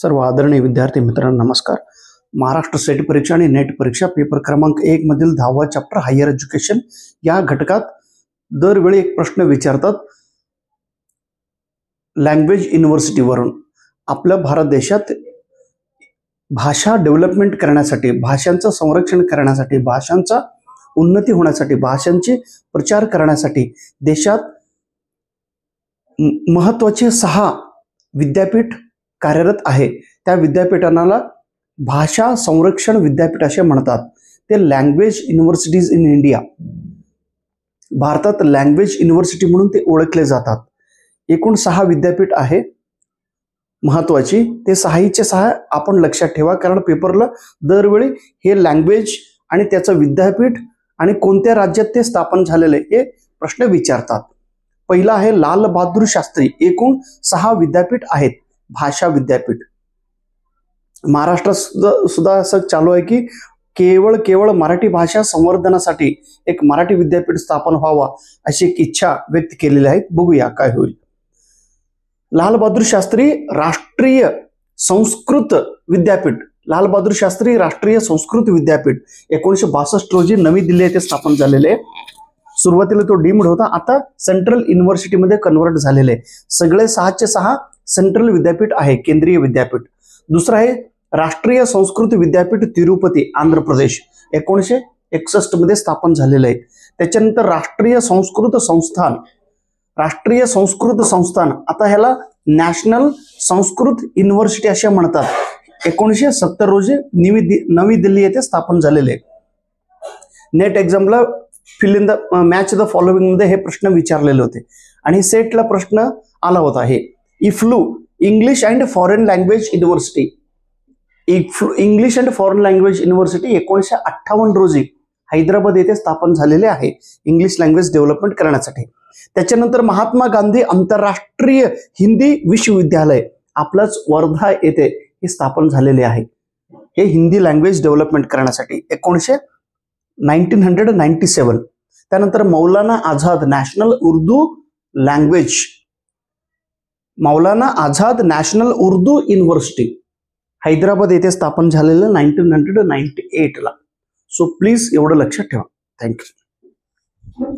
सर्व आदरणीय विद्यार्थी मित्रांनो नमस्कार। महाराष्ट्र सेट परीक्षा आणि नेट परीक्षा पेपर क्रमांक 1 मधील 10वा चॅप्टर हायर एज्युकेशन या घटकात दरवेळी एक प्रश्न विचारतात लँग्वेज युनिव्हर्सिटी वरून। आपल्या भारत देशात भाषा डेव्हलपमेंट करण्यासाठी, भाषांचं संरक्षण करण्यासाठी, भाषांचा उन्नती होण्यासाठी, भाषांचे प्रचार करण्यासाठी देशात महत्त्वाचे 6 विद्यापीठ कार्यरत आहे। त्या विद्यापीठांना भाषा संरक्षण विद्यापीठ असे म्हणतात। ते लँग्वेज युनिव्हर्सिटीज इन इंडिया, भारतात लँग्वेज युनिव्हर्सिटी म्हणून ते ओळखले जातात। एकूण 6 विद्यापीठ आहे महत्त्वाची। ते 6चे 6 आपण लक्षात ठेवा, कारण पेपरला दरवेळी हे लँग्वेज आणि त्याचं विद्यापीठ आणि कोणत्या राज्यात ते स्थापन झालेले हे प्रश्न विचारतात। पहिला आहे लाल बहादूर शास्त्री। एकूण 6 विद्यापीठ आहेत भाषा विद्यापीठ। महाराष्ट्रात सुद्धा असं चालू आहे की केवळ मराठी भाषा संवर्धनासाठी एक मराठी विद्यापीठ स्थापन व्हावा अशी एक इच्छा व्यक्त केलेली आहे। बघूया काय होईल। लाल बहादूर शास्त्री राष्ट्रीय संस्कृत विद्यापीठ, लाल बहादूर शास्त्री राष्ट्रीय संस्कृत विद्यापीठ 1962 रोजी नवी दिल्ली येथे स्थापन झालेले। सुरुवातीला तो डीम्ड होता, आता सेंट्रल युनिव्हर्सिटी मध्ये कन्वर्ट झालेले। सगळे 6चे 6 सेंट्रल विद्यापीठ आहे, केंद्रीय विद्यापीठ। दुसरा आहे राष्ट्रीय संस्कृत विद्यापीठ तिरुपती आंध्र प्रदेश 1961 मध्ये स्थापन झालेले आहे। त्याच्यानंतर राष्ट्रीय संस्कृत संस्थान, आता ह्याला नॅशनल संस्कृत युनिव्हर्सिटी असे म्हणतात। 1970 रोजी नवी दिल्ली येथे स्थापन झालेले। नेट एक्झामला fill in the match the following मध्ये हे प्रश्न विचारलेले होते आणि सेटला प्रश्न आला होता। हे EFLU English and foreign language university, English and foreign language university 1958 रोजी हैदराबाद येथे स्थापन झालेले आहे इंग्लिश लँग्वेज डेव्हलपमेंट करण्यासाठी। त्याच्यानंतर महात्मा गांधी आंतरराष्ट्रीय हिंदी विश्वविद्यालय आपलाच वर्धा येथे हे स्थापन झालेले आहे, हे हिंदी लँग्वेज डेव्हलपमेंट करण्यासाठी 1997। त्यानंतर मौलाना आझाद नॅशनल उर्दू युनिव्हर्सिटी हैदराबाद येथे स्थापन झालेलं 1998 ला। सो प्लीज एवढं लक्षात ठेवा। थँक्यू।